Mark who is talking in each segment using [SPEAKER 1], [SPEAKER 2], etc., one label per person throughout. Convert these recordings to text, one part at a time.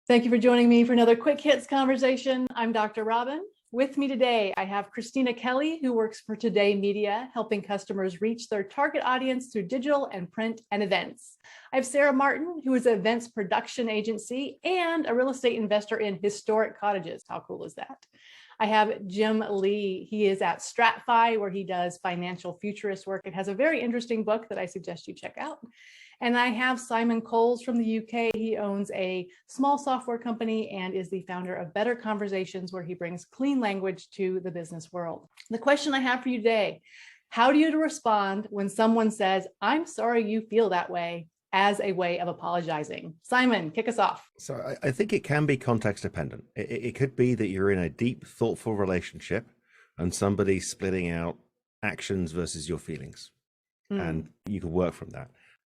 [SPEAKER 1] Thank you for joining me for another Quick Hits conversation. I'm Dr. Robyn. With me today, I have Christina Kelley, who works for Today Media, helping customers reach their target audience through digital and print and events. I have Sarah Martin, who is an events production agency and a real estate investor in historic cottages. How cool is that? I have Jim Lee. He is at StratFi, where he does financial futurist work. It has a very interesting book that I suggest you check out. And I have Simon Coles from the UK. He owns a small software company and is the founder of Better Conversations, where he brings clean language to the business world. The question I have for you today, how do you respond when someone says, "I'm sorry you feel that way," as a way of apologizing? Simon, kick us off.
[SPEAKER 2] So I think it can be context dependent. It could be that you're in a deep, thoughtful relationship and somebody's splitting out actions versus your feelings. And you can work from that.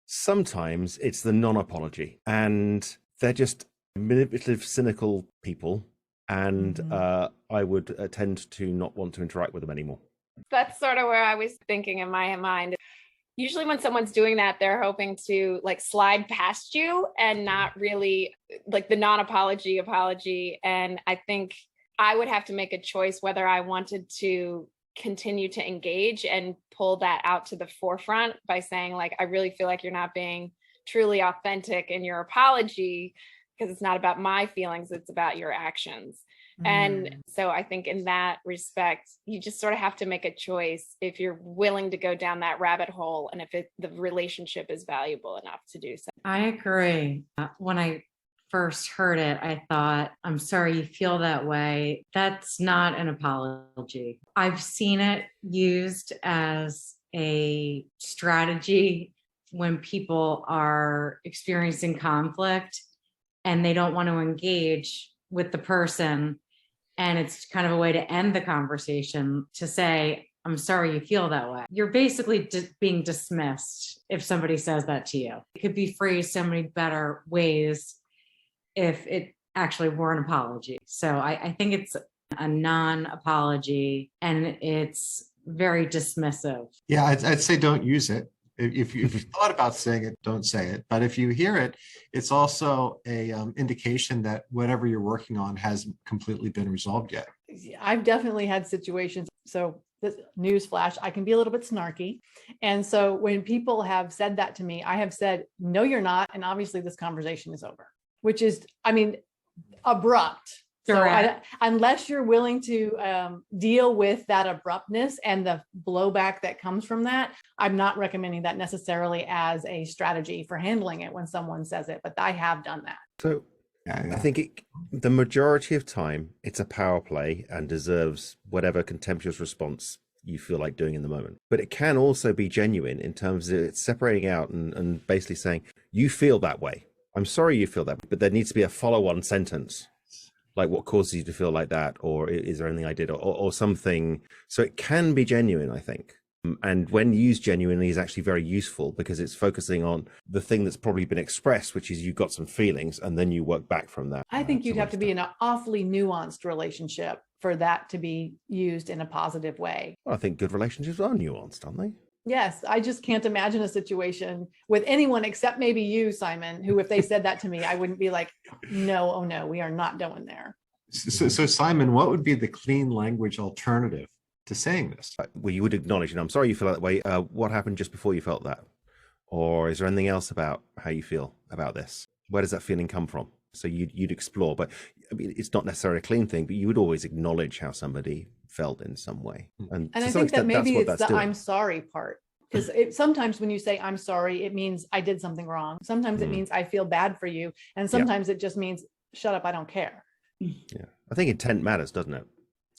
[SPEAKER 2] Sometimes it's the non-apology and they're just manipulative, cynical people. And I would tend to not want to interact with them anymore.
[SPEAKER 3] That's sort of where I was thinking in my mind. Usually when someone's doing that, they're hoping to slide past you and not really the non-apology apology. And I think I would have to make a choice whether I wanted to continue to engage and pull that out to the forefront by saying, I really feel like you're not being truly authentic in your apology, because it's not about my feelings, it's about your actions. And so I think in that respect, you just sort of have to make a choice if you're willing to go down that rabbit hole and if the relationship is valuable enough to do so.
[SPEAKER 4] I agree. When I first heard it, I thought, "I'm sorry you feel that way." That's not an apology. I've seen it used as a strategy when people are experiencing conflict and they don't want to engage with the person. And it's kind of a way to end the conversation, to say, "I'm sorry you feel that way." You're basically being dismissed if somebody says that to you. It could be phrased so many better ways if it actually were an apology. So I think it's a non-apology and it's very dismissive.
[SPEAKER 5] Yeah, I'd say don't use it. If you thought about saying it, don't say it. But if you hear it, it's also a indication that whatever you're working on hasn't completely been resolved yet.
[SPEAKER 1] I've definitely had situations. So this news flash, I can be a little bit snarky. And so when people have said that to me, I have said, "No, you're not. And obviously this conversation is over," which is, abrupt. So unless you're willing to deal with that abruptness and the blowback that comes from that, I'm not recommending that necessarily as a strategy for handling it when someone says it, but I have done that.
[SPEAKER 2] So I think the majority of time, it's a power play and deserves whatever contemptuous response you feel like doing in the moment. But it can also be genuine in terms of it's separating out and basically saying, "You feel that way. I'm sorry you feel that way," but there needs to be a follow-on sentence. Like, what causes you to feel like that? Or is there anything I did or something? So it can be genuine, I think. And when used genuinely is actually very useful because it's focusing on the thing that's probably been expressed, which is you've got some feelings and then you work back from that.
[SPEAKER 1] I think you'd have to be in an awfully nuanced relationship for that to be used in a positive way.
[SPEAKER 2] Well, I think good relationships are nuanced, aren't they?
[SPEAKER 1] Yes, I just can't imagine a situation with anyone except maybe you, Simon, who if they said that to me, I wouldn't be like, "No, oh no, we are not going there."
[SPEAKER 5] So Simon, what would be the clean language alternative to saying this?
[SPEAKER 2] Well, you would acknowledge, "I'm sorry you feel that way. What happened just before you felt that? Or is there anything else about how you feel about this? Where does that feeling come from?" So you'd explore, but it's not necessarily a clean thing, but you would always acknowledge how somebody felt in some way.
[SPEAKER 1] And I think that maybe it's the "I'm sorry" part. Because sometimes when you say "I'm sorry," it means I did something wrong. Sometimes it means I feel bad for you. And sometimes it just means, "Shut up, I don't care."
[SPEAKER 2] Yeah, I think intent matters, doesn't it?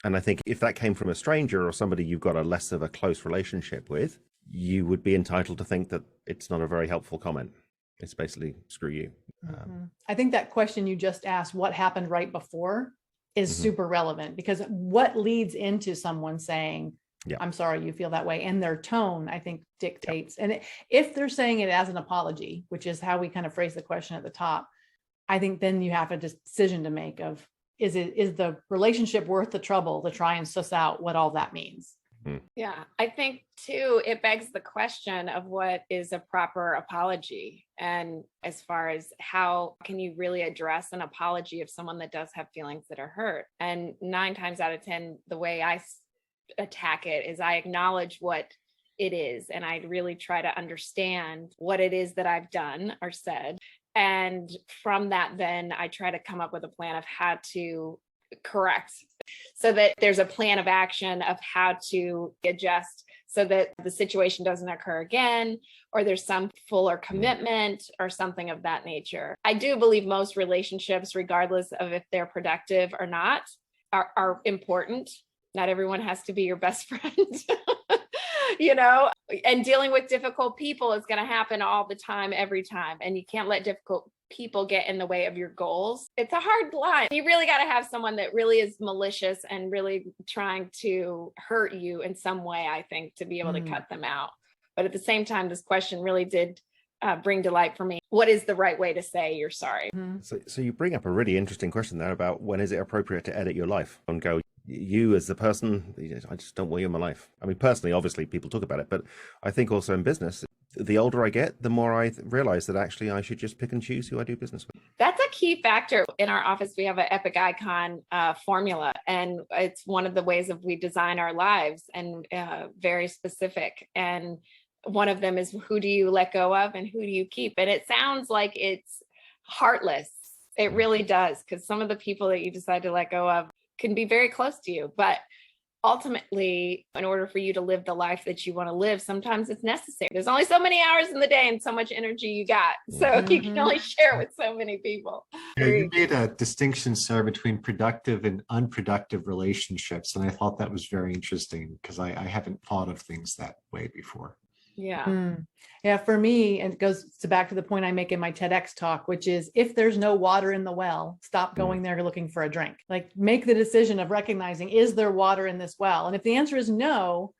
[SPEAKER 2] And I think if that came from a stranger or somebody you've got a less of a close relationship with, you would be entitled to think that it's not a very helpful comment. It's basically, screw you.
[SPEAKER 1] I think that question you just asked, what happened right before, is super relevant, because what leads into someone saying, "I'm sorry you feel that way," and their tone, I think, dictates. And if they're saying it as an apology, which is how we kind of phrase the question at the top, I think then you have a decision to make of, is the relationship worth the trouble to try and suss out what all that means?
[SPEAKER 3] Yeah, I think too, it begs the question of what is a proper apology. And as far as how can you really address an apology of someone that does have feelings that are hurt? And 9 times out of 10, the way I attack it is I acknowledge what it is. And I really try to understand what it is that I've done or said. And from that, then I try to come up with a plan of how to correct, so that there's a plan of action of how to adjust so that the situation doesn't occur again, or there's some fuller commitment or something of that nature. I do believe most relationships, regardless of if they're productive or not, are important. Not everyone has to be your best friend. And dealing with difficult people is going to happen all the time, every time. And you can't let difficult people get in the way of your goals. It's a hard line. You really got to have someone that really is malicious and really trying to hurt you in some way, I think, to be able to cut them out. But at the same time, this question really did bring to light for me, what is the right way to say you're sorry?
[SPEAKER 2] So you bring up a really interesting question there about when is it appropriate to edit your life and go, you as the person, I just don't want you in my life. I mean, personally, obviously people talk about it, but I think also in business, the older I get, the more I realize that actually I should just pick and choose who I do business with.
[SPEAKER 3] That's a key factor. In our office, we have an Epic Icon formula, and it's one of the ways that we design our lives, and very specific. And one of them is, who do you let go of and who do you keep? And it sounds like it's heartless. It really does, because some of the people that you decide to let go of can be very close to you. But ultimately, in order for you to live the life that you want to live, sometimes it's necessary. There's only so many hours in the day and so much energy you got. So you can only share with so many people.
[SPEAKER 5] Yeah, you made a distinction, sir, between productive and unproductive relationships. And I thought that was very interesting because I haven't thought of things that way before.
[SPEAKER 3] Yeah.
[SPEAKER 1] Yeah, for me, and it goes back to the point I make in my TEDx talk, which is if there's no water in the well, stop going there looking for a drink. Like, make the decision of recognizing, is there water in this well? And if the answer is no,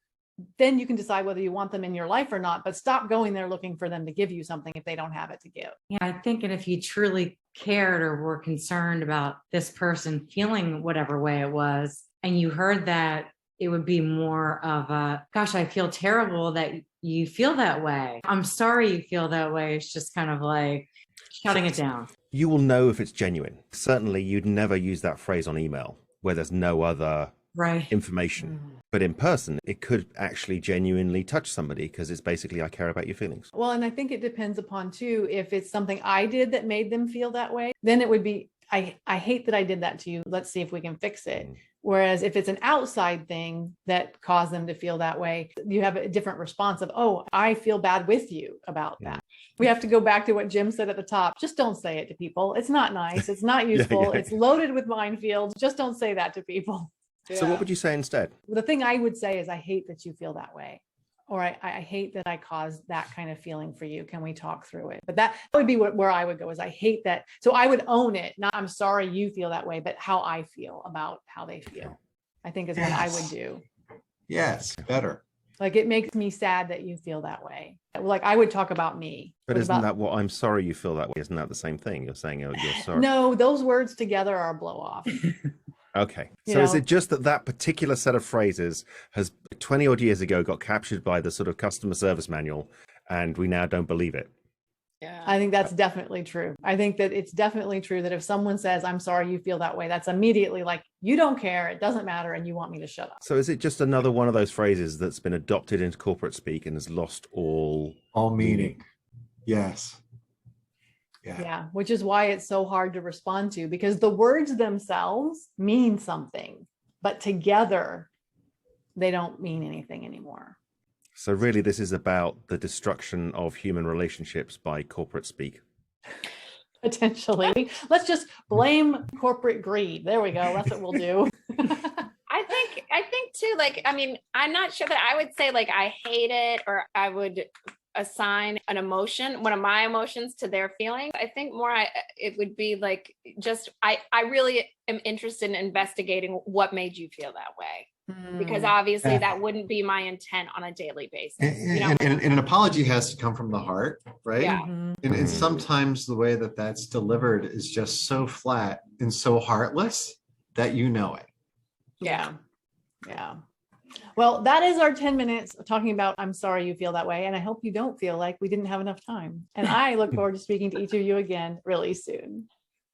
[SPEAKER 1] then you can decide whether you want them in your life or not, but stop going there looking for them to give you something if they don't have it to give.
[SPEAKER 4] Yeah, I think, and if you truly cared or were concerned about this person feeling whatever way it was, and you heard that, it would be more of a, gosh, I feel terrible that you feel that way. I'm sorry you feel that way. It's just kind of like shutting it down.
[SPEAKER 2] You will know if it's genuine. Certainly, you'd never use that phrase on email where there's no other information. But in person, it could actually genuinely touch somebody because it's basically, I care about your feelings.
[SPEAKER 1] Well, and I think it depends upon too, if it's something I did that made them feel that way, then it would be, I hate that I did that to you. Let's see if we can fix it. Whereas if it's an outside thing that caused them to feel that way, you have a different response of, oh, I feel bad with you about that. We have to go back to what Jim said at the top. Just don't say it to people. It's not nice. It's not useful. It's loaded with minefields. Just don't say that to people.
[SPEAKER 2] So what would you say instead?
[SPEAKER 1] The thing I would say is, I hate that you feel that way. Or I hate that I caused that kind of feeling for you. Can we talk through it? But that would be where I would go, is I hate that. So I would own it. Not, I'm sorry you feel that way, but how I feel about how they feel, I think is what I would do.
[SPEAKER 5] Yes, better.
[SPEAKER 1] Like, it makes me sad that you feel that way. Like, I would talk about me.
[SPEAKER 2] But isn't that what I'm sorry you feel that way? Isn't that the same thing? You're saying, oh, you're sorry.
[SPEAKER 1] No, those words together are a blow off.
[SPEAKER 2] Okay. So is it just that particular set of phrases has 20 odd years ago got captured by the sort of customer service manual and we now don't believe it?
[SPEAKER 3] Yeah.
[SPEAKER 1] I think that's definitely true. I think that it's definitely true that if someone says, I'm sorry you feel that way, that's immediately like, you don't care, it doesn't matter, and you want me to shut up.
[SPEAKER 2] So is it just another one of those phrases that's been adopted into corporate speak and has lost all
[SPEAKER 5] meaning? Yes.
[SPEAKER 1] Yeah, which is why it's so hard to respond to, because the words themselves mean something, but together they don't mean anything anymore.
[SPEAKER 2] So really, this is about the destruction of human relationships by corporate speak.
[SPEAKER 1] Potentially. Let's just blame corporate greed. There we go. That's what we'll do.
[SPEAKER 3] I think too, like, I mean, I'm not sure that I would say like I hate it, or I would assign an emotion, one of my emotions, to their feelings. I think more it would be like, just I really am interested in investigating what made you feel that way. Because obviously that wouldn't be my intent on a daily basis.
[SPEAKER 5] And an apology has to come from the heart, right?
[SPEAKER 3] Yeah.
[SPEAKER 5] And sometimes the way that that's delivered is just so flat and so heartless that you know it.
[SPEAKER 1] Yeah. Yeah. Well, that is our 10 minutes of talking about I'm sorry you feel that way. And I hope you don't feel like we didn't have enough time. And I look forward to speaking to each of you again really soon.